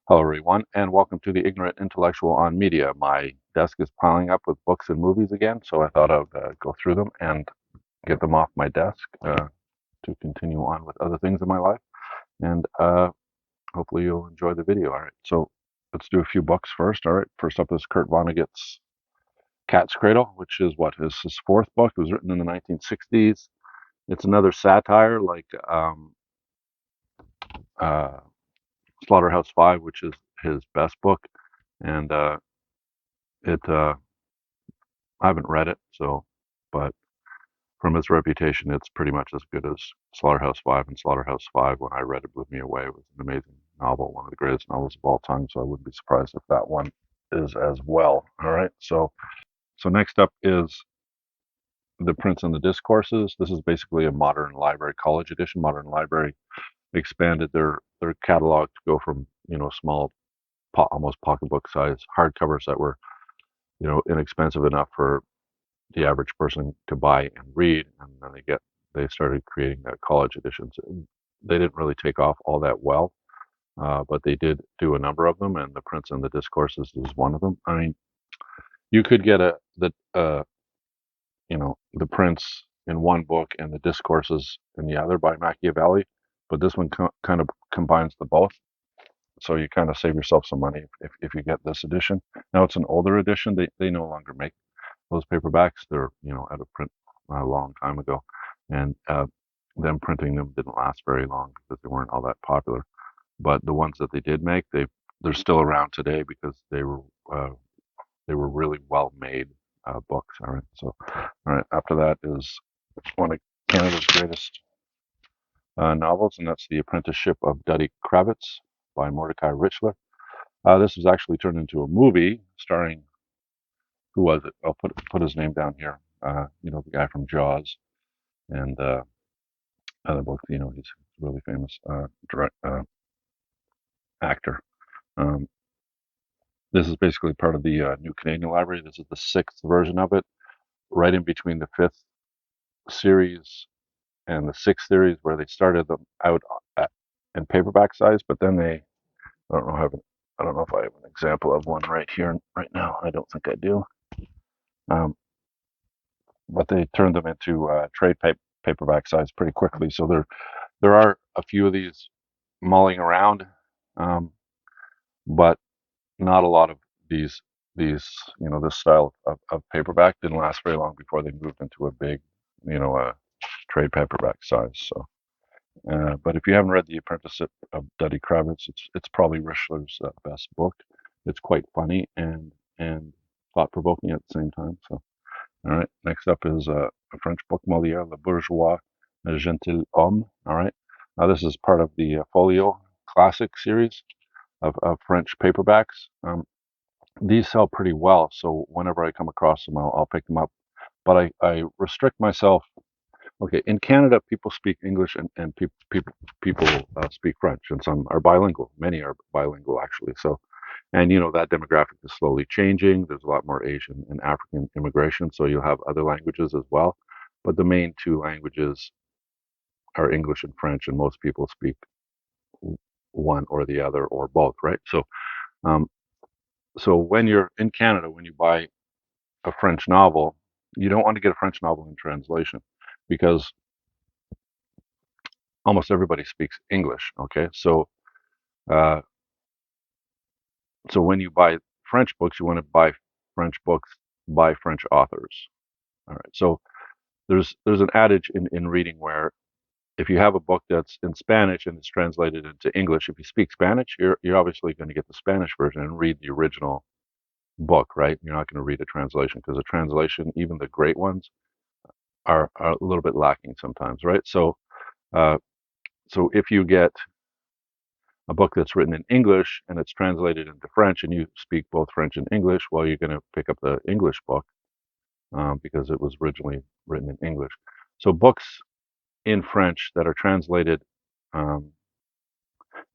Hello, everyone, and welcome to the Ignorant Intellectual on Media. My desk is piling up with books and movies again, so I thought I'd go through them and get them off my desk to continue on with other things in my life. And hopefully you'll enjoy the video. All right, so let's do a few books first. All right, first up is Kurt Vonnegut's Cat's Cradle, which is his fourth book. It was written in the 1960s. It's another satire like uh, Slaughterhouse-Five, which is his best book, and it I haven't read it, but from its reputation, it's pretty much as good as Slaughterhouse-Five. And Slaughterhouse-Five, when I read it, blew me away. It was an amazing novel, one of the greatest novels of all time. So I wouldn't be surprised if that one is as well. All right. So next up is The Prince and the Discourses. This is basically a modern library college edition. Modern Library expanded their catalog to go from small, almost pocketbook size hardcovers that were inexpensive enough for the average person to buy and read, and then they started creating college editions. They didn't really take off all that well, but they did do a number of them, and The Prince and the Discourses is one of them. I mean, you could get the Prince in one book and the Discourses in the other by Machiavelli, but this one kind of combines the both. So you kind of save yourself some money if you get this edition. Now it's an older edition. They no longer make those paperbacks. They're out of print a long time ago, and them printing them didn't last very long because they weren't all that popular. But the ones that they did make, they're still around today because uh, they were really well made books. All right, so all right, after that is one of Canada's greatest novels, and that's The Apprenticeship of Duddy Kravitz by Mordecai Richler. This was actually turned into a movie starring, who was it? I'll put his name down here. The guy from Jaws and other books. He's a really famous actor. Um, this is basically part of the New Canadian Library. This is the sixth version of it, right in between the fifth series and the sixth series, where they started them out in paperback size, but then I don't know, I don't know if I have an example of one right here, right now. I don't think I do. Um, but they turned them into paperback size pretty quickly. So there are a few of these mulling around, um, but not a lot of these this style of paperback didn't last very long before they moved into a big trade paperback size. So, but if you haven't read The Apprenticeship of Duddy Kravitz, it's probably Richler's best book. It's quite funny and thought provoking at the same time. So, all right. Next up is a French book, Molière, Le Bourgeois, Le Gentilhomme. All right. Now this is part of the Folio Classic series of French paperbacks. These sell pretty well, so whenever I come across them, I'll pick them up. But I restrict myself. Okay, in Canada, people speak English and people speak French, and some are bilingual. Many are bilingual, actually. So, and that demographic is slowly changing. There's a lot more Asian and African immigration, so you'll have other languages as well. But the main two languages are English and French, and most people speak one or the other or both, right? Um, so when you're in Canada, when you buy a French novel, you don't want to get a French novel in translation because almost everybody speaks English. Okay, uh, so when you buy French books, you want to buy French books by French authors. All right, so there's an adage in reading where if you have a book that's in Spanish and it's translated into English, if you speak Spanish, you're obviously going to get the Spanish version and read the original book, right? You're not going to read a translation because a translation, even the great ones, are a little bit lacking sometimes, right? Uh, so if you get a book that's written in English and it's translated into French and you speak both French and English, well, you're going to pick up the English book because it was originally written in English. So books in French that are translated, um,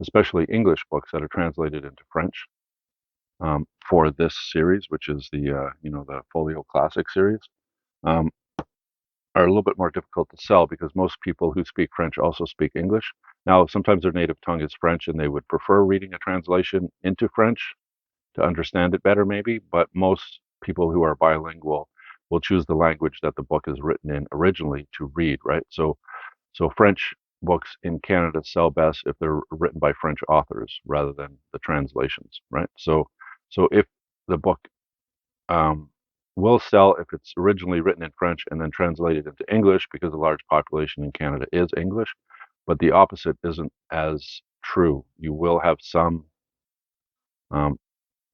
especially English books that are translated into French for this series, which is the the Folio Classic series, um, are a little bit more difficult to sell because most people who speak French also speak English. Now, sometimes their native tongue is French and they would prefer reading a translation into French to understand it better, maybe, but most people who are bilingual will choose the language that the book is written in originally to read, right? So French books in Canada sell best if they're written by French authors rather than the translations, right? So if the book um, will sell if it's originally written in French and then translated into English because a large population in Canada is English, but the opposite isn't as true. You will have some um,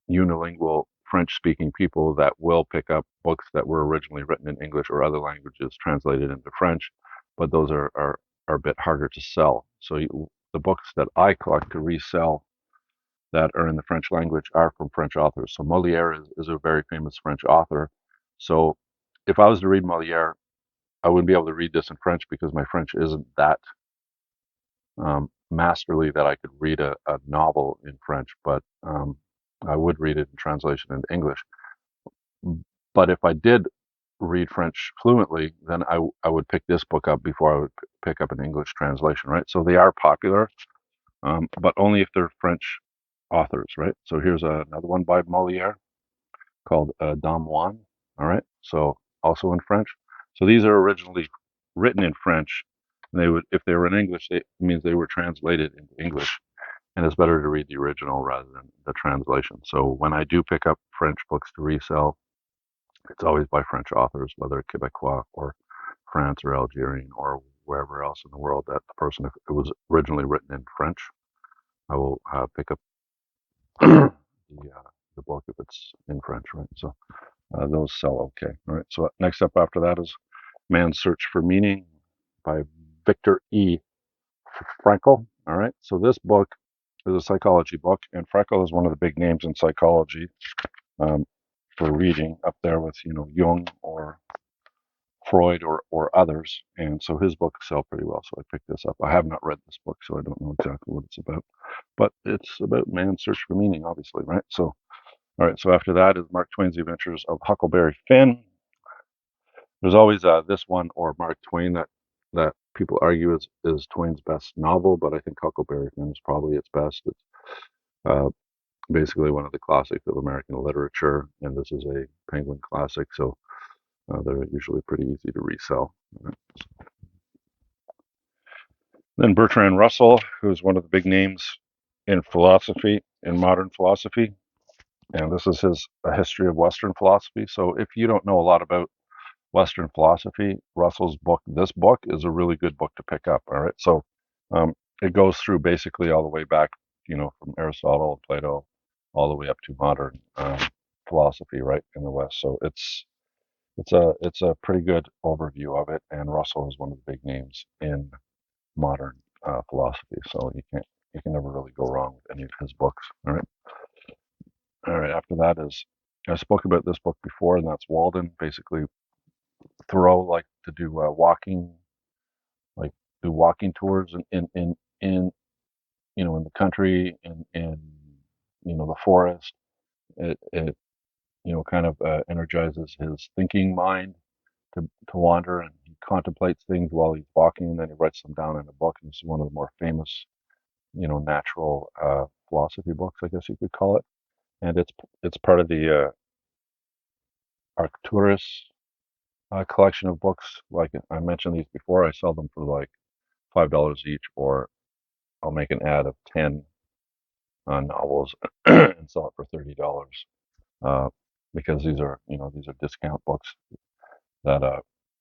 unilingual French-speaking people that will pick up books that were originally written in English or other languages translated into French, but those are a bit harder to sell. So the books that I collect to resell that are in the French language are from French authors. So Molière is a very famous French author. So if I was to read Molière, I wouldn't be able to read this in French because my French isn't that masterly that I could read a novel in French, but I would read it in translation into English. But if I did read French fluently, then I would pick this book up before I would pick up an English translation, right? So they are popular, but only if they're French authors, right? So here's another one by Molière called Don Juan, all right? So also in French. So these are originally written in French. And they would, if they were in English, it means they were translated into English. And it's better to read the original rather than the translation. So when I do pick up French books to resell, it's always by French authors, whether Quebecois or France or Algerian or wherever else in the world that the person, if it was originally written in French, I will pick up the book if it's in French, right? So those sell okay. All right. So next up after that is Man's Search for Meaning by Viktor E. Frankl. All right. So this book is a psychology book, and Frankl is one of the big names in psychology um, for reading, up there with Jung or Freud or others. And so his books sell pretty well. So I picked this up. I have not read this book, so I don't know exactly what it's about. But it's about man's search for meaning, obviously, right? So all right. So after that is Mark Twain's The Adventures of Huckleberry Finn. There's always this one or Mark Twain that people argue is Twain's best novel, but I think Huckleberry Finn is probably its best. It's uh, basically one of the classics of American literature, and this is a Penguin classic, so they're usually pretty easy to resell. Right? Then Bertrand Russell, who's one of the big names in philosophy, in modern philosophy, and this is his A History of Western Philosophy. So if you don't know a lot about Western philosophy, Russell's book, this book, is a really good book to pick up. All right. So um, it goes through basically all the way back, from Aristotle and Plato all the way up to modern philosophy, right, in the West. So it's a pretty good overview of it. And Russell is one of the big names in modern philosophy. So you can never really go wrong with any of his books. All right. All right. After that is I spoke about this book before, and that's Walden. Basically, Thoreau liked to do like do walking tours in in the country, in the forest. It kind of energizes his thinking mind to wander, and he contemplates things while he's walking, and then he writes them down in a book. And it's one of the more famous natural philosophy books, I guess you could call it. And it's part of the Arcturus collection of books. Like I mentioned these before, I sell them for like $5 each, or I'll make an ad of 10 novels and sell it for $30 because these are discount books that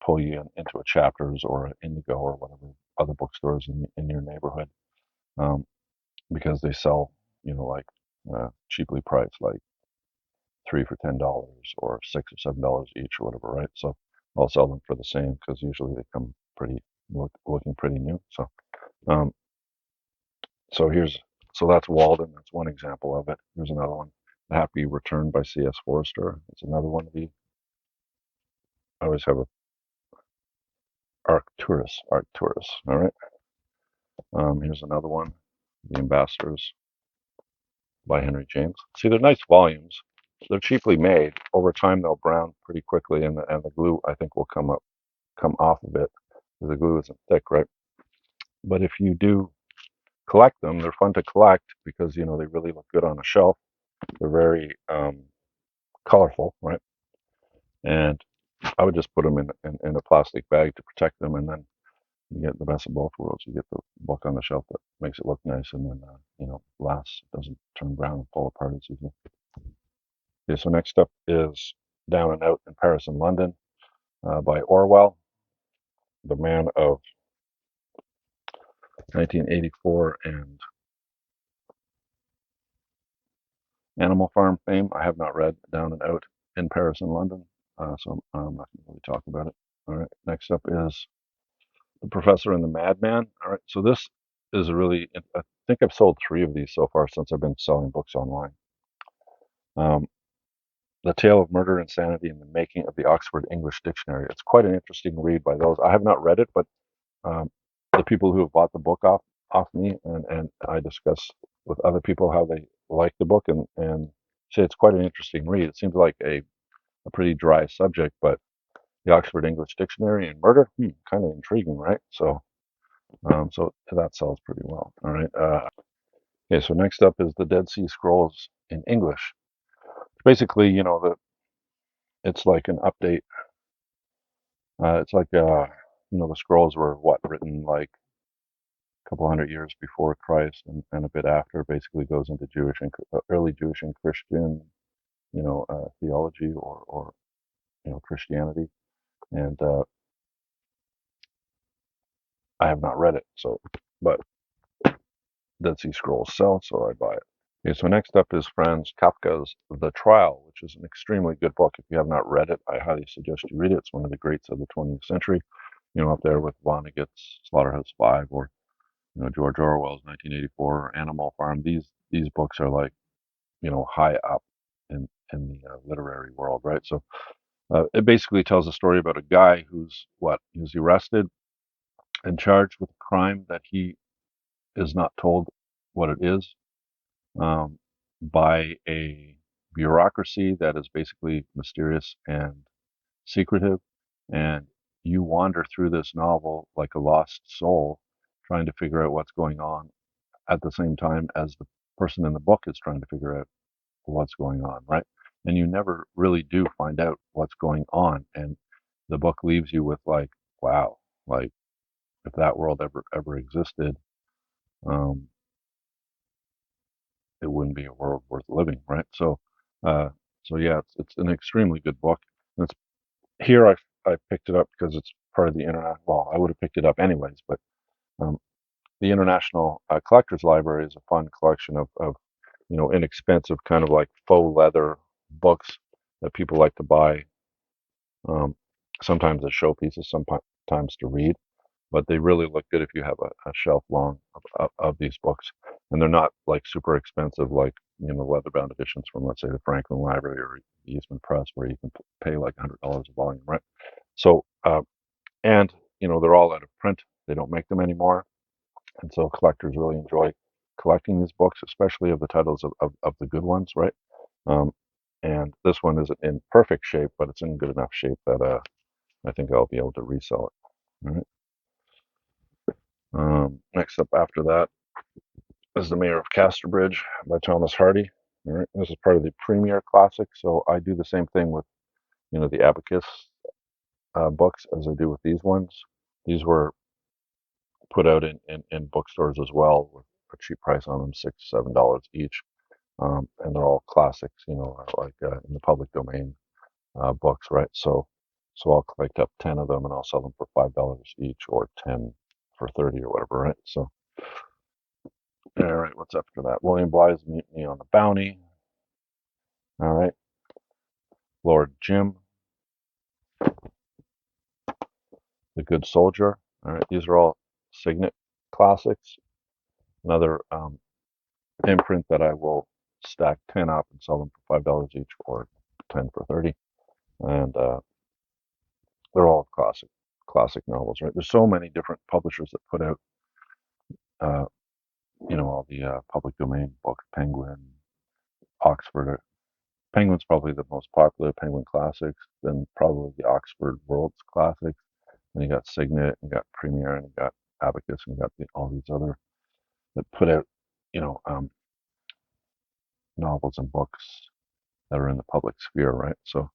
pull you into a Chapters or an Indigo or whatever other bookstores in your neighborhood, um, because they sell like cheaply priced, like three for $10 or $6 or $7 each or whatever, right? So I'll sell them for the same because usually they come looking pretty new. Um, So here's so that's Walden. That's one example of it. Here's another one. The Happy Return by C.S. Forester. It's another one of these. I always have a Arcturus. Arcturus. All right. Here's another one. The Ambassadors by Henry James. See, they're nice volumes. They're cheaply made. Over time, they'll brown pretty quickly, and the glue, I think, will come up come off of it because the glue isn't thick, right? But if you do collect them, they're fun to collect because they really look good on a shelf. They're very colorful, right? And I would just put them in a plastic bag to protect them, and then you get the best of both worlds. You get the book on the shelf that makes it look nice, and then lasts, doesn't turn brown and fall apart as easily. Okay, so next up is Down and Out in Paris and London by Orwell, the man of 1984 and Animal Farm fame. I have not read Down and Out in Paris and London, so I'm not going to really talk about it. All right, next up is The Professor and the Madman. All right, so this is I think I've sold 3 of these so far since I've been selling books online. The Tale of Murder, Insanity, and the Making of the Oxford English Dictionary. It's quite an interesting read by those. I have not read it, but um, the people who have bought the book off me, and I discuss with other people how they like the book, and say it's quite an interesting read. It seems like a pretty dry subject, but the Oxford English Dictionary and murder, kind of intriguing, right? So that sells pretty well. All right. Okay, so next up is the Dead Sea Scrolls in English. Basically, it's like an update. It's like the scrolls were written like a couple hundred years before Christ and a bit after. Basically, goes into Jewish and early Jewish and Christian, theology or Christianity. And I have not read it, but Dead Sea Scrolls sell, so I buy it. Okay, so next up is Franz Kafka's The Trial, which is an extremely good book. If you have not read it, I highly suggest you read it. It's one of the greats of the 20th century, up there with Vonnegut's Slaughterhouse-Five or George Orwell's 1984 or Animal Farm. These books are like high up in the literary world, right? So it basically tells a story about a guy he was arrested and charged with a crime that he is not told what it is, um, by a bureaucracy that is basically mysterious and secretive. And you wander through this novel like a lost soul, trying to figure out what's going on at the same time as the person in the book is trying to figure out what's going on, right? And you never really do find out what's going on. And the book leaves you with like, wow, like if that world ever existed, um, it wouldn't be a world worth living, right? Uh, so yeah, it's an extremely good book. And it's here I picked it up because it's part of the internet. Well, I would have picked it up anyways, but um, the International Collectors Library is a fun collection of inexpensive kind of like faux leather books that people like to buy, um, sometimes as showpieces, sometimes to read. But they really look good if you have a shelf long of these books, and they're not like super expensive, like leather bound editions from, let's say, the Franklin Library or the Eastman Press, where you can pay like $100 a volume, right? So, and they're all out of print; they don't make them anymore, and so collectors really enjoy collecting these books, especially of the titles of the good ones, right? Um, and this one isn't in perfect shape, but it's in good enough shape that I think I'll be able to resell it. All right. Next up after that is The Mayor of Casterbridge by Thomas Hardy. All right. This is part of the Premier Classic, so I do the same thing with the Abacus books as I do with these ones. These were put out in bookstores as well with a cheap price on them, $6, $7 each. And they're all classics, like in the public domain books, right? So I'll collect up 10 of them and I'll sell them for $5 each, or 10 for 30 or whatever, right? So, all right, what's after that? William Blythe's Mutiny on the Bounty. All right, Lord Jim, The Good Soldier. All right, these are all Signet classics. Another imprint that I will stack 10 up and sell them for $5 each, or 10 for 30. And they're all classic novels, right? There's so many different publishers that put out, uh, all the public domain books. Penguin, Oxford. Penguin's probably the most popular. Penguin Classics, then probably the Oxford World's Classics, And you got Signet, and you got Premier, and you got Abacus, and you got all these other that put out, you know, novels and books that are in the public sphere, right? So,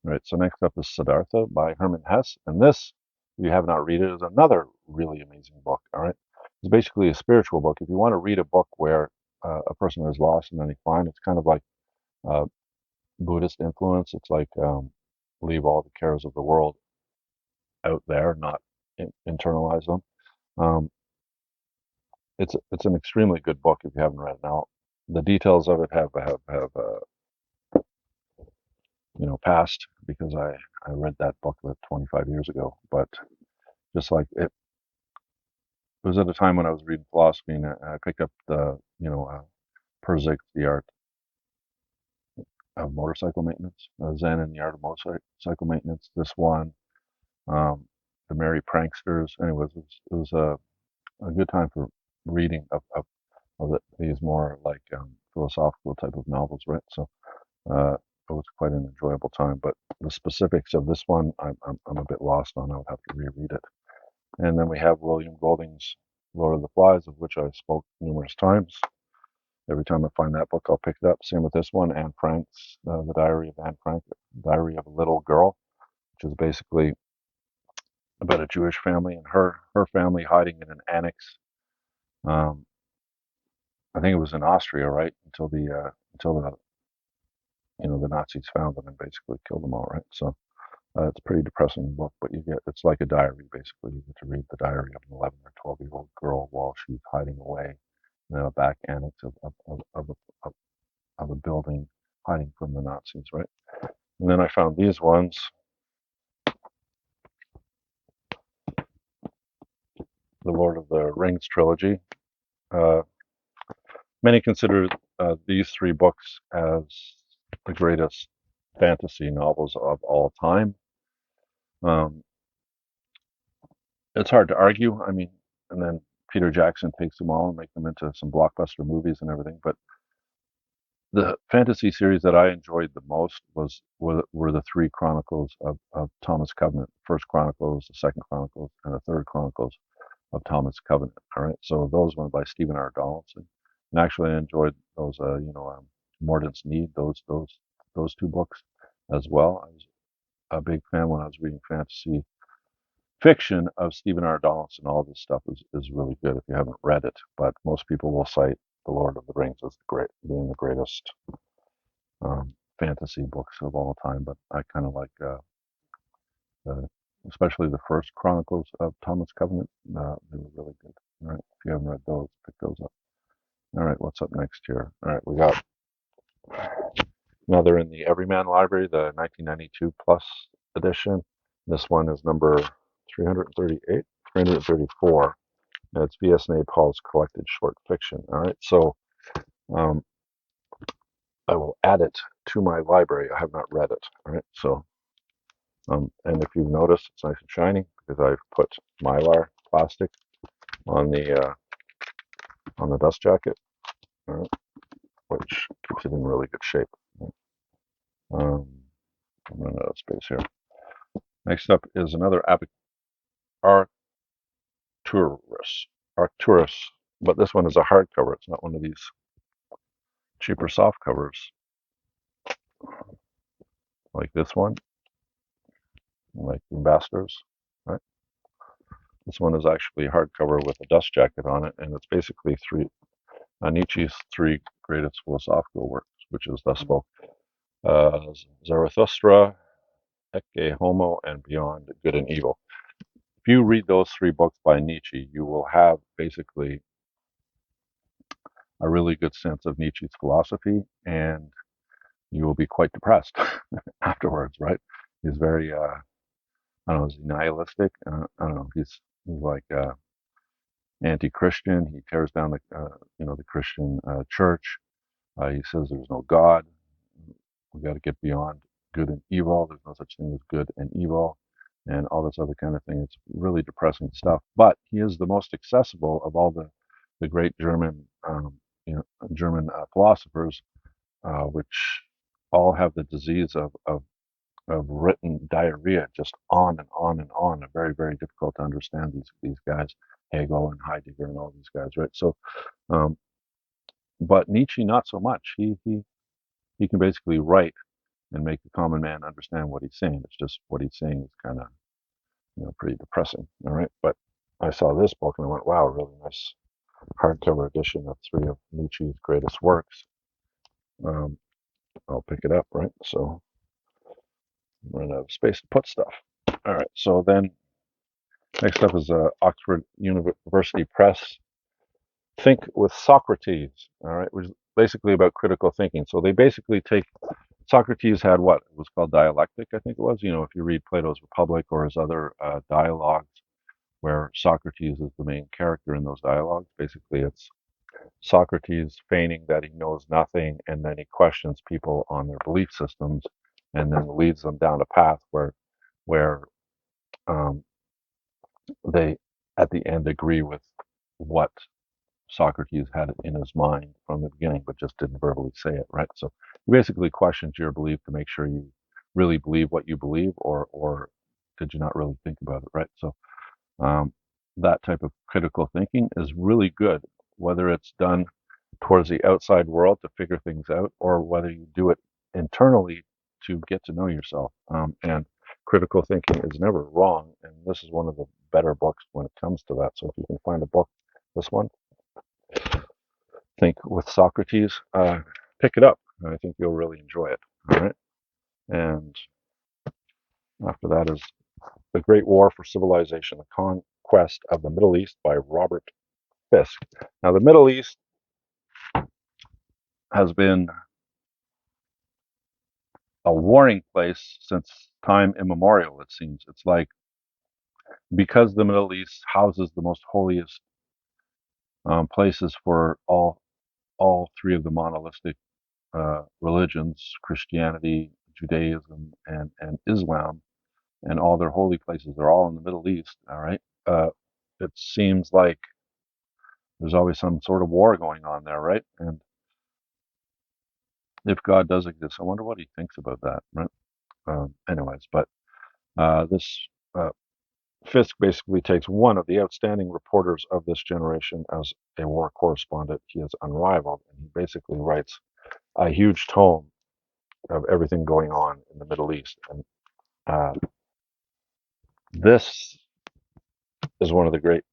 right. So next up is Siddhartha by Hermann Hesse, and this, if you have not read it, is another really amazing book. All right, it's basically a spiritual book. If you want to read a book where a person is lost and then they find, it's kind of like uh, Buddhist influence. It's like leave all the cares of the world out there, not internalize them. Um, it's an extremely good book if you haven't read it. Now, the details of it have passed because I read that book about 25 years ago. But just like it was at a time when I was reading philosophy, and I picked up the Persic, the art of motorcycle maintenance, Zen and the art of motorcycle maintenance. This one, um, the Merry Pranksters. Anyways, it was a good time for reading of these more like philosophical type of novels, right? So it was quite an enjoyable time. But the specifics of this one, I'm a bit lost on. I would have to reread it. And then we have William Golding's Lord of the Flies, of which I spoke numerous times. Every time I find that book, I'll pick it up. Same with this one, Anne Frank's The Diary of Anne Frank, Diary of a Little Girl, which is basically about a Jewish family and her family hiding in an annex. Um, I think it was in Austria, right? Until the Nazis found them and basically killed them all, right? So it's a pretty depressing book, but it's like a diary basically. You get to read the diary of an 11 or 12-year-old girl while she's hiding away in a back annex of a building, hiding from the Nazis, right? And then I found these ones, the Lord of the Rings trilogy. Uh, Many consider these three books as the greatest fantasy novels of all time. Um, it's hard to argue. I mean, and then Peter Jackson takes them all and make them into some blockbuster movies and everything. But the fantasy series that I enjoyed the most were the three chronicles of Thomas Covenant: First Chronicles, the Second Chronicles, and the Third Chronicles of Thomas Covenant. All right, so those ones by Stephen R. Donaldson, and actually I enjoyed those. Mordant's Need, those two books as well. I was a big fan when I was reading fantasy fiction of Stephen R. Donaldson. All this stuff is really good if you haven't read it. But most people will cite The Lord of the Rings as being the greatest fantasy books of all time. But I kind of like the, especially the first Chronicles of Thomas Covenant. They were really good. All right, if you haven't read those, pick those up. All right, what's up next here? All right, we got another in the Everyman Library, the 1992 Plus edition. This one is number 338, 334. And it's V.S. Naipaul's collected short fiction. All right, so um, I will add it to my library. I have not read it. All right, so and if you've noticed, it's nice and shiny because I've put Mylar plastic on the dust jacket, all right, which keeps it in really good shape. Um, I'm running out of space here. Next up is another Arcturus, but this one is a hardcover. It's not one of these cheaper soft covers like this one, like the Ambassadors. Right? This one is actually a hardcover with a dust jacket on it, and it's basically Nietzsche's three greatest philosophical works, which is thus spoke, Zarathustra, Ecce Homo, and Beyond Good and Evil. If you read those three books by Nietzsche, you will have basically a really good sense of Nietzsche's philosophy, and you will be quite depressed afterwards, right? He's very, I don't know, is he nihilistic? I don't know. He's like anti-Christian. He tears down the Christian church. He says there's no God. We got to get beyond good and evil. There's no such thing as good and evil, and all this other kind of thing. It's really depressing stuff. But he is the most accessible of all the great German philosophers, which all have the disease of written diarrhea, just on and on and on. And very, very difficult to understand these guys, Hegel and Heidegger and all these guys, right? So, um, but Nietzsche not so much. He can basically write and make the common man understand what he's saying. It's just what he's saying is kind of pretty depressing. All right, but I saw this book and I went, wow, really nice hardcover edition of three of Nietzsche's greatest works. Um, I'll pick it up, right? So I'm running out of space to put stuff. All right, so then next up is Oxford University Press. Think with Socrates. All right, which is basically about critical thinking. So they basically take Socrates had what it was called dialectic, I think it was. If you read Plato's Republic or his other dialogues, where Socrates is the main character in those dialogues, basically it's Socrates feigning that he knows nothing, and then he questions people on their belief systems, and then leads them down a path where um, they at the end agree with what Socrates had in his mind from the beginning, but just didn't verbally say it, right? So he basically questions your belief to make sure you really believe what you believe, or did you not really think about it, right? So um, that type of critical thinking is really good, whether it's done towards the outside world to figure things out, or whether you do it internally to get to know yourself. And critical thinking is never wrong, and this is one of the better books when it comes to that. So if you can find a book, this one, Think with Socrates, pick it up. I think you'll really enjoy it. All right. And after that is The Great War for Civilization, The Conquest of the Middle East by Robert Fisk. Now, the Middle East has been a warring place since time immemorial, it seems. It's like because the Middle East houses the most holiest places for all three of the monolithic religions, Christianity, Judaism, and Islam, and all their holy places are all in the Middle East. All right. It seems like there's always some sort of war going on there, right? And if God does exist, I wonder what he thinks about that, right? Anyways, but this Fisk basically takes one of the outstanding reporters of this generation as a war correspondent. He is unrivaled, and he basically writes a huge tome of everything going on in the Middle East. And this is one of the great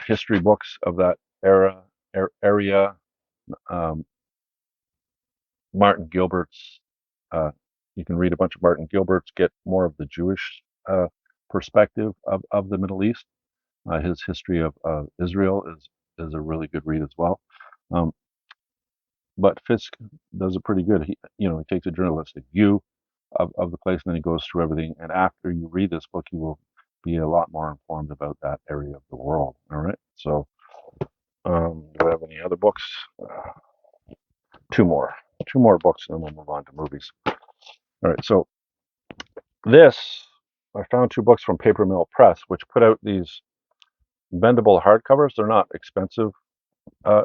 history books of that area. Um, Martin Gilbert's. You can read a bunch of Martin Gilbert's, get more of the Jewish perspective of the Middle East. His history of Israel is a really good read as well. Um, but Fisk does it pretty good. He takes a journalistic view of the place, and then he goes through everything. And after you read this book, you will be a lot more informed about that area of the world. All right. So, do I have any other books? Two more, two more books, and then we'll move on to movies. All right. So this, I found two books from Paper Mill Press, which put out these bendable hardcovers. They're not expensive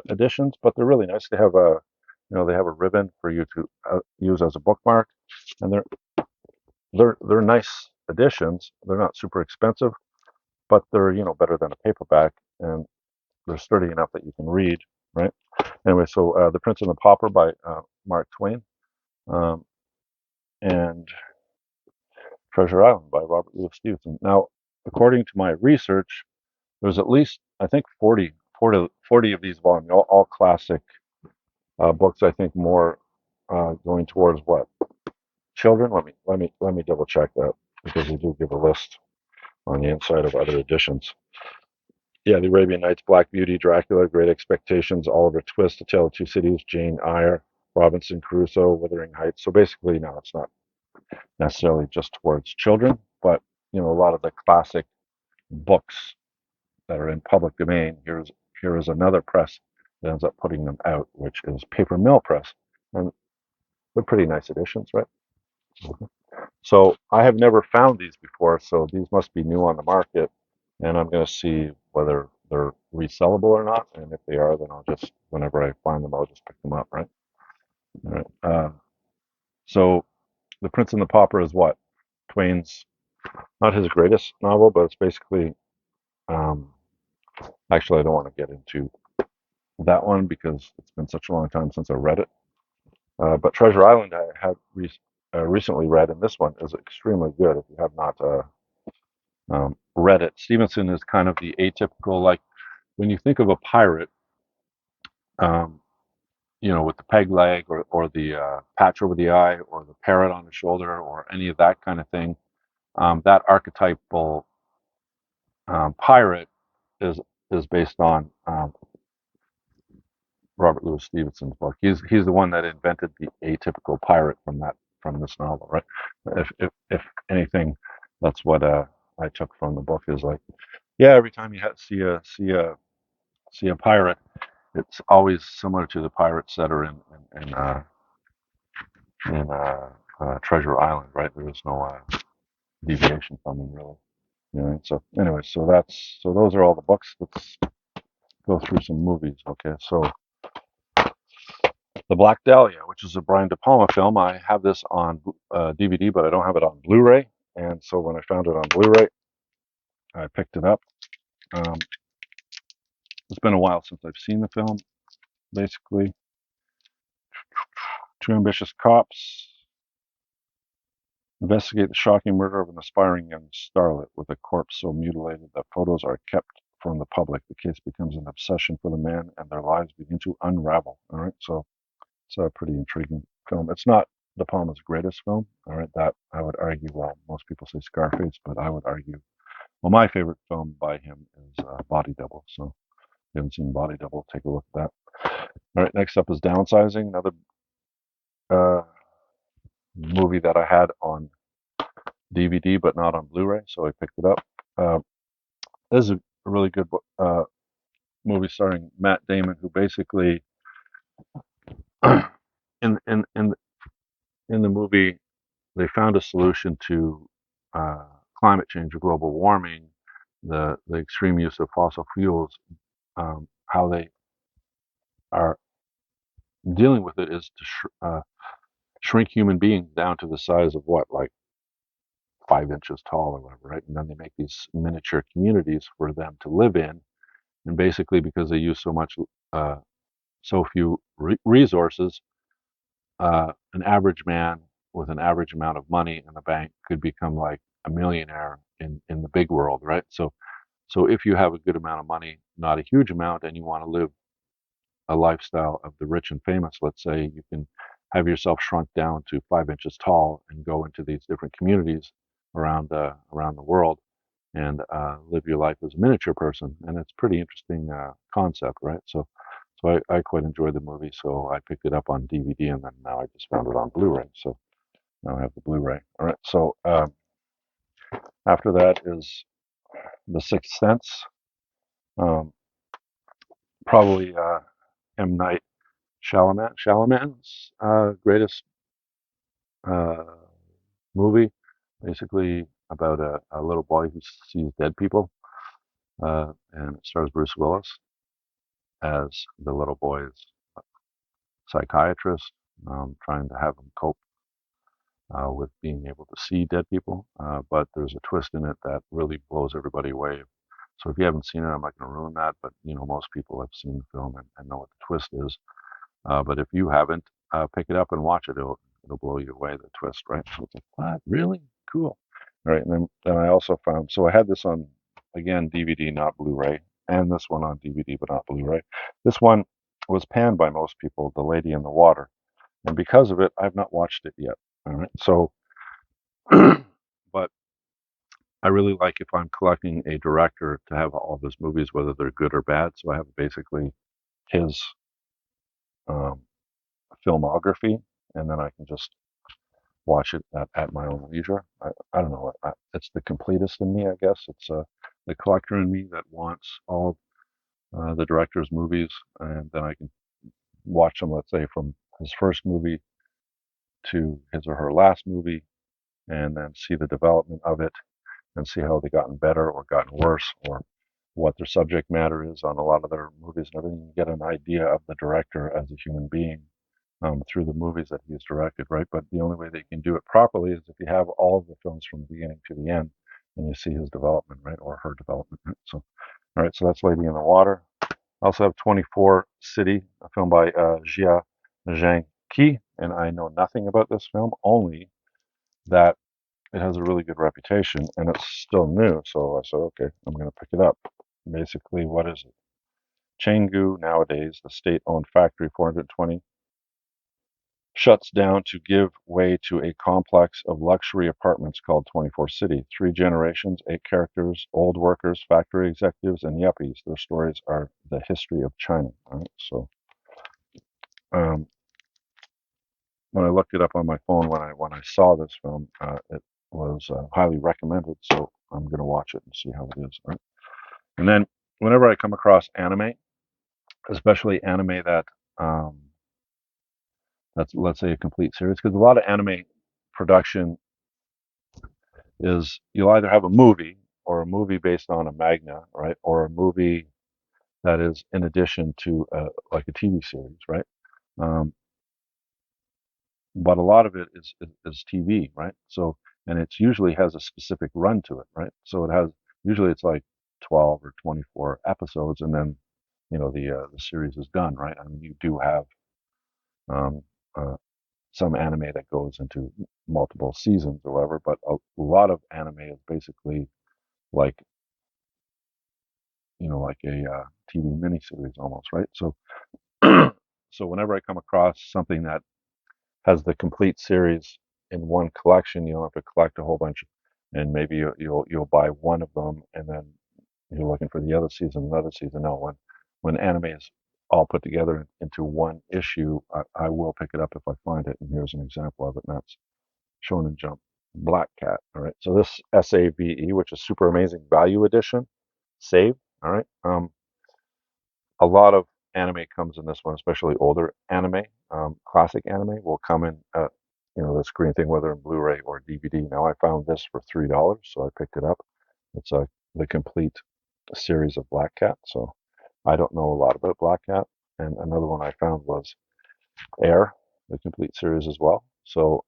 editions, but they're really nice. They have they have a ribbon for you to use as a bookmark, and they're nice editions. They're not super expensive, but they're better than a paperback, and they're sturdy enough that you can read. Right. Anyway, so The Prince and the Pauper by Mark Twain, um, and Treasure Island by Robert Louis Stevenson. Now, according to my research, there's at least I think 40 of these volumes, all classic books. I think more going towards what children. Let me double check that because they do give a list on the inside of other editions. Yeah, The Arabian Nights, Black Beauty, Dracula, Great Expectations, Oliver Twist, A Tale of Two Cities, Jane Eyre, Robinson Crusoe, Wuthering Heights. So basically, no, it's not necessarily just towards children, but a lot of the classic books that are in public domain. Here is another press that ends up putting them out, which is Paper Mill Press, and they're pretty nice editions, right? So I have never found these before, so these must be new on the market, and I'm going to see whether they're resellable or not. And if they are, then I'll just, whenever I find them, I'll just pick them up, right? All right. So The Prince and the Pauper is what? Twain's, not his greatest novel, but it's basically, um, actually, I don't want to get into that one because it's been such a long time since I read it. But Treasure Island I have recently read, and this one is extremely good if you have not read it. Stevenson is kind of the atypical, like when you think of a pirate, um, with the peg leg or the patch over the eye or the parrot on the shoulder or any of that kind of thing. That archetypal pirate is is based on Robert Louis Stevenson's book. He's the one that invented the atypical pirate from this novel, right? If anything, that's what I took from the book is like, yeah, every time you see a pirate, it's always similar to the pirates that are in Treasure Island, right? There is no deviation from them really. So anyway, so those are all the books. Let's go through some movies. Okay, so The Black Dahlia, which is a Brian De Palma film. I have this on DVD, but I don't have it on Blu-ray. And so when I found it on Blu-ray, I picked it up. Um, it's been a while since I've seen the film. Basically, two ambitious cops investigate the shocking murder of an aspiring young starlet with a corpse so mutilated that photos are kept from the public. The case becomes an obsession for the men, and their lives begin to unravel. All right, so it's a pretty intriguing film. It's not De Palma's greatest film. All right, that I would argue. Well, most people say Scarface, but I would argue. Well, my favorite film by him is Body Double. So if you haven't seen Body Double, take a look at that. All right, next up is Downsizing, another uh, movie that I had on DVD but not on Blu-ray, so I picked it up. Uh, this is a really good movie starring Matt Damon, who basically in in in in the movie they found a solution to climate change or global warming, the extreme use of fossil fuels. How they are dealing with it is to shrink human beings down to the size of what, like 5 inches tall or whatever, right? And then they make these miniature communities for them to live in. And basically, because they use uh, so few resources, an average man with an average amount of money in the bank could become like a millionaire in the big world, right? So if you have a good amount of money, not a huge amount, and you want to live a lifestyle of the rich and famous, let's say, you can have yourself shrunk down to 5 inches tall and go into these different communities around the world and live your life as a miniature person. And it's a pretty interesting concept, right? So I quite enjoyed the movie, so I picked it up on DVD, and then now I just found it on Blu-ray. So now I have the Blu-ray. All right. So after that is The Sixth Sense, um, probably M. Night Shyamalan's greatest uh, movie, basically about a little boy who sees dead people, and it stars Bruce Willis as the little boy's psychiatrist, trying to have him cope with being able to see dead people. But there's a twist in it that really blows everybody away. So if you haven't seen it, I'm not going to ruin that. But most people have seen the film and know what the twist is. But if you haven't, pick it up and watch it. It'll blow you away, the twist, right? So it's like, what? Really? Cool. All right. And then I also found, so I had this on, again, DVD, not Blu-ray, and this one on DVD, but not Blu-ray. This one was panned by most people, The Lady in the Water. And because of it, I've not watched it yet. All right. So, but I really like, if I'm collecting a director, to have all of his movies, whether they're good or bad. So I have basically his um, filmography, and then I can just watch it at my own leisure. I don't know. It's the completist in me, I guess. It's the collector in me that wants all the director's movies, and then I can watch them, let's say, from his first movie to his or her last movie, and then see the development of it and see how they've gotten better or gotten worse, or what their subject matter is on a lot of their movies and everything. You get an idea of the director as a human being through the movies that he's directed, right? But the only way that you can do it properly is if you have all of the films from the beginning to the end, and you see his development, right, or her development. Right? So, all right, so that's Lady in the Water. I also have 24 City, a film by Jia Zhangqi, and I know nothing about this film, only that it has a really good reputation, and it's still new. So I said, okay, I'm going to pick it up. Basically, what is it? Chengdu nowadays, the state-owned factory 420 shuts down to give way to a complex of luxury apartments called 24 City. 3 generations, 8 characters, old workers, factory executives, and yuppies. Their stories are the history of China. Right? So um, when I looked it up on my phone, when I saw this film, it was highly recommended. So I'm going to watch it and see how it is. Right? And then whenever I come across anime, especially anime um, that's, let's say, a complete series, because a lot of anime production is you'll either have a movie or a movie based on a manga, right, or a movie that is in addition to like a TV series, right? Um, but a lot of it is TV, right? So and it usually has a specific run to it, right? So it has usually it's like 12 or 24 episodes, and then the series is done, right? I mean, you do have um, uh, some anime that goes into multiple seasons or whatever, but a lot of anime is basically like like a TV miniseries almost, right? So, so whenever I come across something that has the complete series in one collection, you don't have to collect a whole bunch, and maybe you'll buy one of them, and then you're looking for the other season, another season. No, when anime is all put together into one issue, I will pick it up if I find it. And here's an example of it, and that's Shonen Jump Black Cat. All right, so this SAVE, which is Super Amazing Value Edition, Save. All right. A lot of anime comes in this one, especially older anime. Classic anime will come in, the screen thing, whether in Blu-ray or DVD. Now I found this for $3, so I picked it up. It's the complete series of Black Cat. So I don't know a lot about Black Cat. And another one I found was Air, the complete series as well. So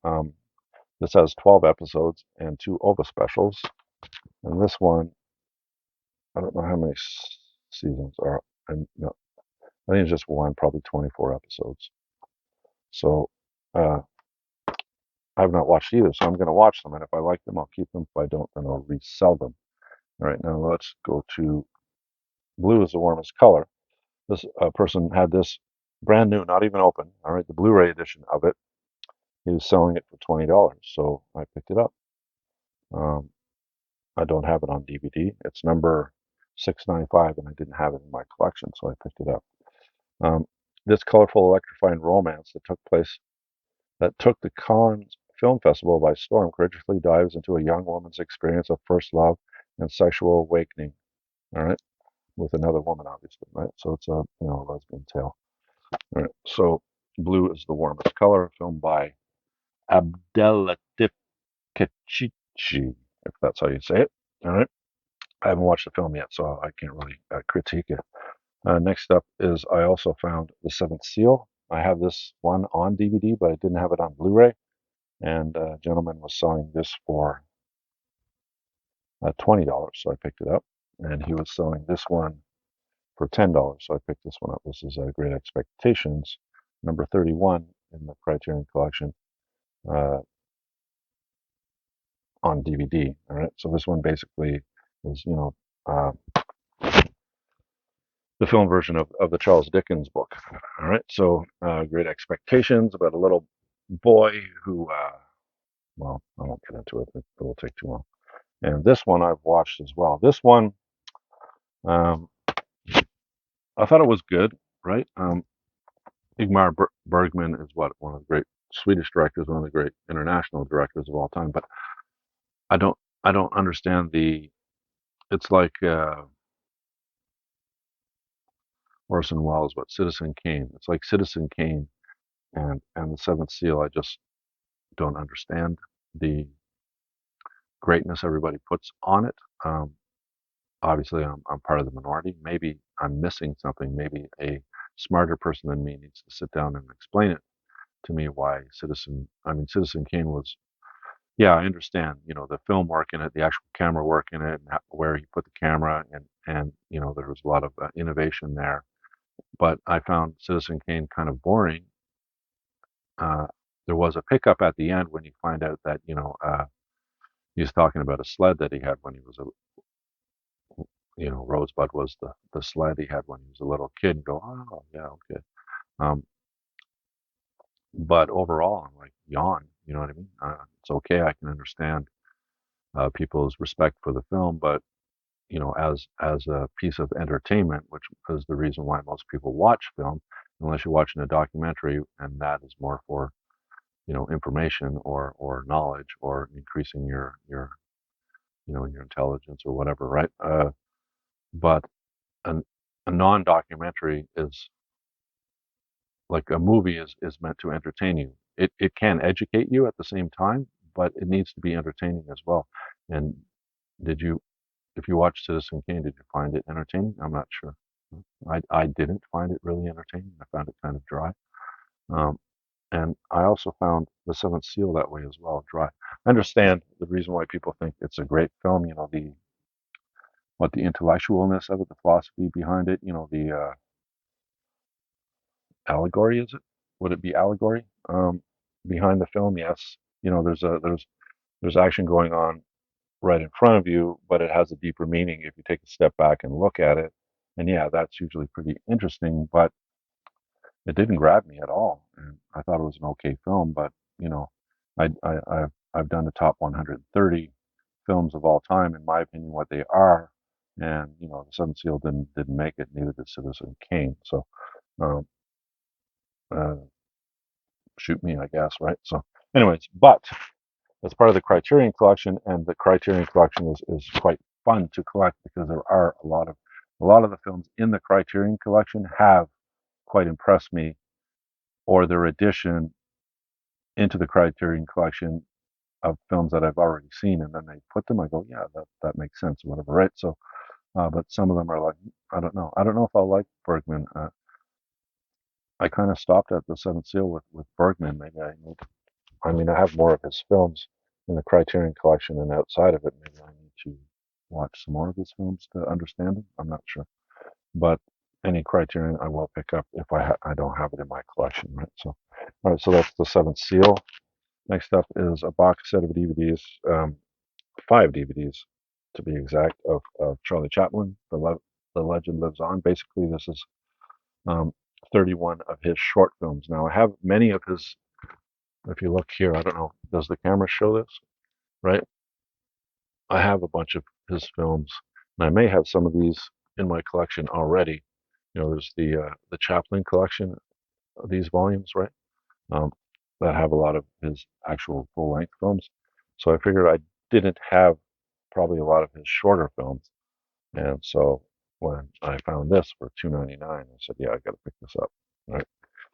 this has 12 episodes and 2 OVA specials. And this one, I don't know how many seasons are. And no, I think it's just one, probably 24 episodes. So uh, I've not watched either, so I'm going to watch them, and if I like them, I'll keep them. If I don't, then I'll resell them. All right, now let's go to Blue is the Warmest Color. This person had this brand new, not even open. All right, the Blu-ray edition of it. He was selling it for $20, so I picked it up. Um, I don't have it on DVD. It's number 695, and I didn't have it in my collection, so I picked it up. Um, this colorful, electrifying romance that took the Cannes Film Festival by storm courageously dives into a young woman's experience of first love and sexual awakening. All right, with another woman, obviously, right? So it's a lesbian tale. All right. So Blue is the Warmest Color, a film by Abdelatif Kechichi, if that's how you say it. All right. I haven't watched the film yet, so I can't really critique it. Next up is I also found The Seventh Seal. I have this one on DVD, but I didn't have it on Blu-ray. And a gentleman was selling this for $20, so I picked it up. And he was selling this one for $10, so I picked this one up. This is Great Expectations, number 31 in the Criterion Collection uh, on DVD. All right, so this one basically is, uh, the film version of the Charles Dickens book. All right, so Great Expectations about a little boy who, well, I won't get into it. It will take too long. And this one I've watched as well. This one, um, I thought it was good, right? Ingmar Bergman is one of the great Swedish directors, one of the great international directors of all time. But I don't, I don't understand the. It's like Orson Welles, but Citizen Kane. It's like Citizen Kane and the Seventh Seal. I just don't understand the greatness everybody puts on it. Obviously, I'm part of the minority. Maybe I'm missing something. Maybe a smarter person than me needs to sit down and explain it. to me why Citizen Kane was, yeah, I understand, the film work in it, the actual camera work in it, and where he put the camera, and there was a lot of innovation there. But I found Citizen Kane kind of boring. Uh, there was a pickup at the end when you find out that, he was talking about a sled that he had when he was Rosebud was the sled he had when he was a little kid. And go, oh yeah, okay. Um, but overall, I'm like, yawn. You know what I mean? It's okay. I can understand people's respect for the film, but as a piece of entertainment, which is the reason why most people watch film, unless you're watching a documentary, and that is more for information or knowledge or increasing your intelligence or whatever, right? But an, a non-documentary is like a movie is meant to entertain you. It can educate you at the same time, but it needs to be entertaining as well. And did you, if you watched Citizen Kane, did you find it entertaining? I'm not sure. I didn't find it really entertaining. I found it kind of dry. Um, and I also found The Seventh Seal that way as well, dry. I understand the reason why people think it's a great film. The intellectualness of it, the philosophy behind it. The allegory, is it? Would it be allegory behind the film? Yes. There's action going on right in front of you, but it has a deeper meaning if you take a step back and look at it. And yeah, that's usually pretty interesting, but it didn't grab me at all. And I thought it was an okay film, but you know, I've done the top 130 films of all time, in my opinion, what they are. And The Seventh Seal didn't make it. Neither did Citizen Kane. So um, uh, shoot me, I guess, right? So, anyways, but it's part of the Criterion Collection, and the Criterion Collection is quite fun to collect because there are a lot of the films in the Criterion Collection have quite impressed me, or their addition into the Criterion Collection of films that I've already seen, and then they put them. I go, yeah, that makes sense, whatever, right? So, but some of them are like, I don't know. I don't know if I'll like Bergman. I kind of stopped at the Seventh Seal with Bergman. Maybe I have more of his films in the Criterion Collection, and outside of it, maybe I need to watch some more of his films to understand them. I'm not sure, but any Criterion I will pick up if I don't have it in my collection, right? So, all right, so that's the Seventh Seal. Next up is a box set of DVDs, 5 DVDs to be exact, of Charlie Chaplin. The Legend Lives On. Basically, this is um, 31 of his short films. Now, I have many of his. If you look here, I don't know, does the camera show this? Right? I have a bunch of his films, and I may have some of these in my collection already. There's the Chaplin collection of these volumes, right? Um, that have a lot of his actual full length films. So I figured I didn't have probably a lot of his shorter films, and so when I found this for $2.99, I said, "Yeah, I got to pick this up." Right?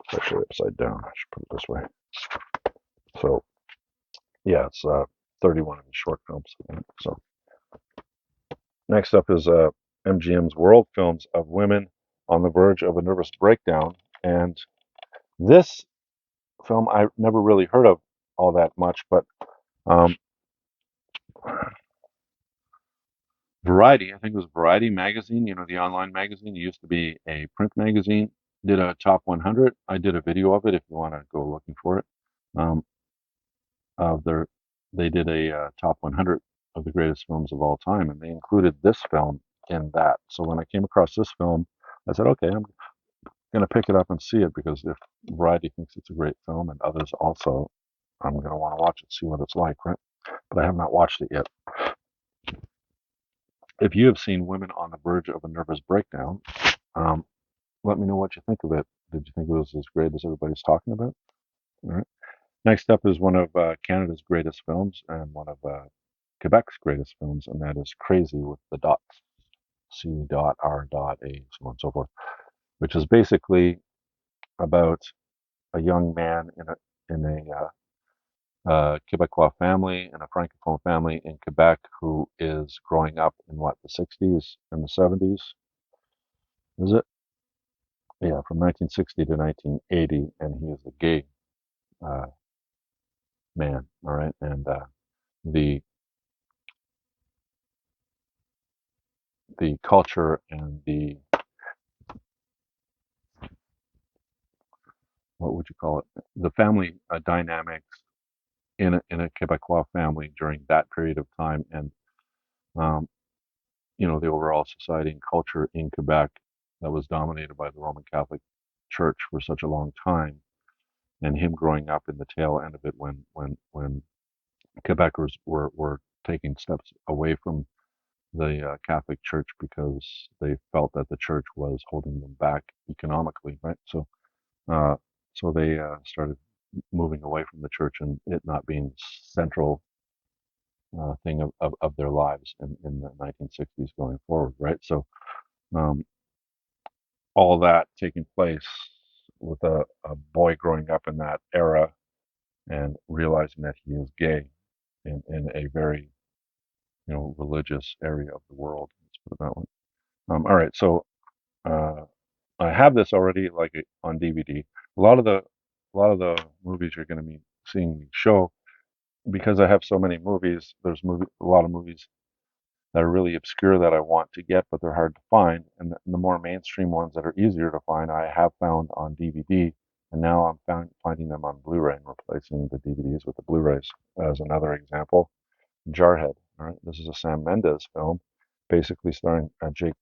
It's actually upside down. I should put it this way. So yeah, it's 31 of his short films. So next up is MGM's World Films of Women on the Verge of a Nervous Breakdown. And this film I never really heard of all that much, but um, Variety, I think it was Variety magazine, the online magazine. It used to be a print magazine, did a top 100. I did a video of it if you want to go looking for it. Um, of their, they did a top 100 of the greatest films of all time, and they included this film in that. So when I came across this film, I said, okay, I'm going to pick it up and see it, because if Variety thinks it's a great film and others also, I'm going to want to watch it, see what it's like, right? But I have not watched it yet. If you have seen Women on the Verge of a Nervous Breakdown, um, let me know what you think of it. Did you think it was as great as everybody's talking about? All right. Next up is one of Canada's greatest films and one of Quebec's greatest films, and that is Crazy with the dots, C dot R dot A, so on and so forth, which is basically about a young man in a Quebecois family and a Francophone family in Quebec who is growing up in the 60s and the 70s, is it? Yeah, from 1960 to 1980, and he is a gay man. All right, and the the culture and the, what would you call it? The family dynamics in a Quebecois family during that period of time, and um, the overall society and culture in Quebec that was dominated by the Roman Catholic Church for such a long time, and him growing up in the tail end of it when Quebecers were taking steps away from the Catholic Church because they felt that the church was holding them back economically, right? Uh, so they started moving away from the church and it not being central thing of their lives in the 1960s going forward, right? So um, all that taking place with a boy growing up in that era and realizing that he is gay in a very religious area of the world. Let's put it that way. All right, so uh, I have this already, like on DVD. A lot of the movies you're going to be seeing me show, because I have so many movies. There's a lot of movies that are really obscure that I want to get, but they're hard to find. And the more mainstream ones that are easier to find, I have found on DVD, and now finding them on Blu-ray and replacing the DVDs with the Blu-rays. As another example, Jarhead. All right, this is a Sam Mendes film, basically starring Jake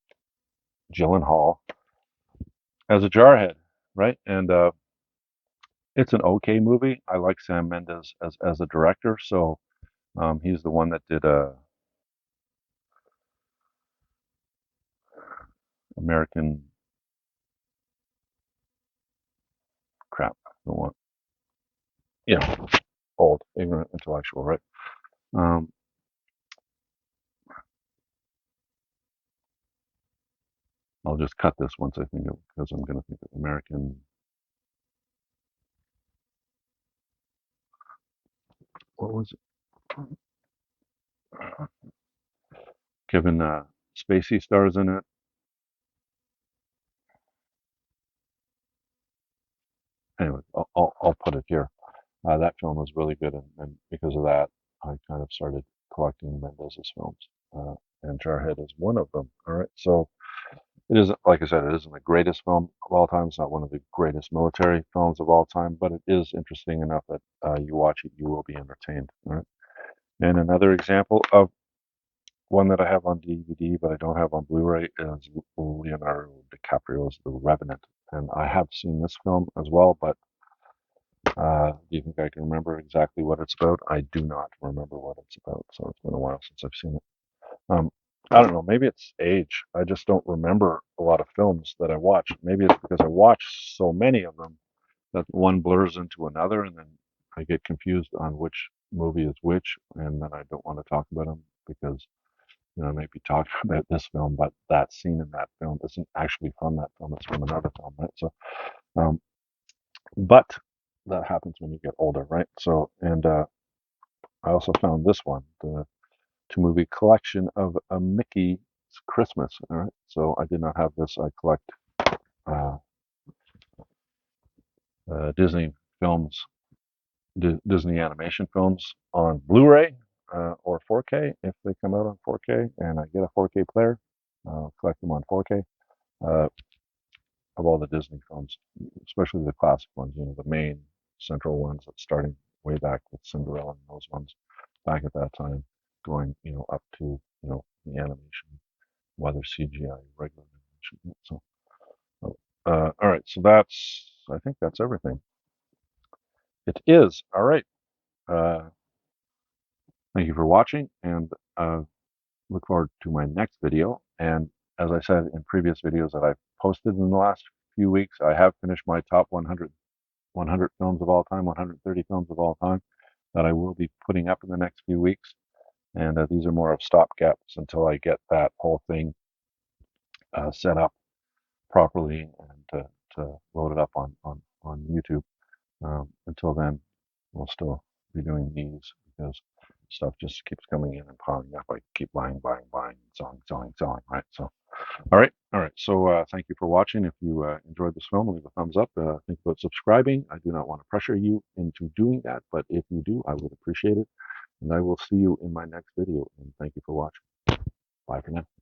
Gyllenhaal as a jarhead, right? And it's an okay movie. I like Sam Mendes as a director, so he's the one that did American crap. The one, old, ignorant intellectual, right? Um, I'll just cut this once I think of, because I'm going to think of American. What was it? Kevin Spacey stars in it. Anyway, I'll put it here. That film was really good, and because of that, I kind of started collecting Mendes's films, and Jarhead is one of them. All right, so it isn't, like I said, it isn't the greatest film of all time. It's not one of the greatest military films of all time, but it is interesting enough that you watch it, you will be entertained. All right, and another example of one that I have on DVD but I don't have on Blu-ray is Leonardo DiCaprio's The Revenant, and I have seen this film as well, but do you think I can remember exactly what it's about? I do not remember what it's about, so it's been a while since I've seen it. Um, I don't know. Maybe it's age. I just don't remember a lot of films that I watch. Maybe it's because I watch so many of them that one blurs into another, and then I get confused on which movie is which, and then I don't want to talk about them because I may be talking about this film, but that scene in that film isn't actually from that film. It's from another film, right? So, um, but that happens when you get older, right? So, and I also found this one, the two movie collection of a Mickey's Christmas. All right, so I did not have this. I collect uh, Disney films, Disney animation films on Blu-ray or 4K if they come out on 4K, and I get a 4K player. Collect them on 4K of all the Disney films, especially the classic ones. The main central ones that's starting way back with Cinderella and those ones back at that time, going up to the animation, whether CGI, regular animation. So, all right. So I think that's everything. It is. All right. Uh, thank you for watching, and look forward to my next video. And as I said in previous videos that I've posted in the last few weeks, I have finished my top 100 films of all time, 130 films of all time that I will be putting up in the next few weeks. And these are more of stopgaps until I get that whole thing set up properly and to load it up on YouTube. Until then, we'll still be doing these because stuff just keeps coming in and piling up. I keep buying, selling, right? So, all right. So thank you for watching. If you enjoyed this film, leave a thumbs up. Think about subscribing. I do not want to pressure you into doing that, but if you do, I would appreciate it. And I will see you in my next video. And thank you for watching. Bye for now.